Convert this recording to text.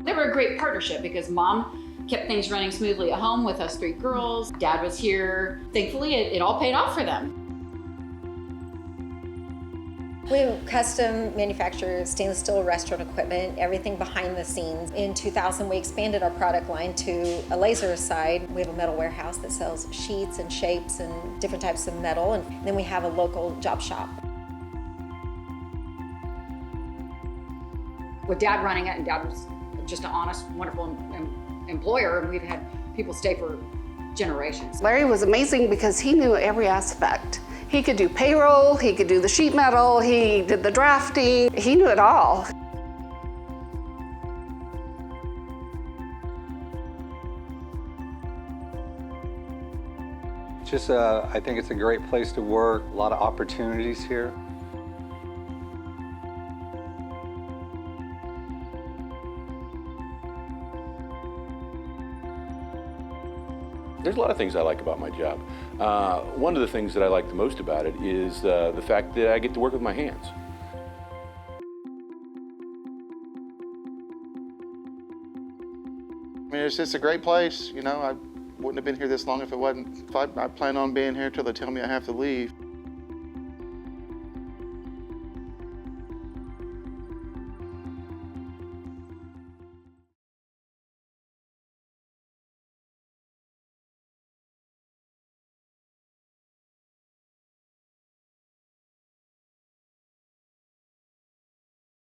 They were a great partnership because Mom kept things running smoothly at home with us 3 girls. Dad was here. Thankfully, it all paid off for them. We custom manufacture stainless steel restaurant equipment, everything behind the scenes. In 2000, we expanded our product line to a laser side. We have a metal warehouse that sells sheets and shapes and different types of metal, and then we have a local job shop. With Dad running it, and Dad was just an honest, wonderful employer, and we've had people stay for generations. Larry was amazing because he knew every aspect. He could do payroll, he could do the sheet metal, he did the drafting, he knew it all. I think it's a great place to work, a lot of opportunities here. There's a lot of things I like about my job. One of the things that I like the most about it is the fact that I get to work with my hands. I mean, it's just a great place. You know, I wouldn't have been here this long if it wasn't. I plan on being here till they tell me I have to leave.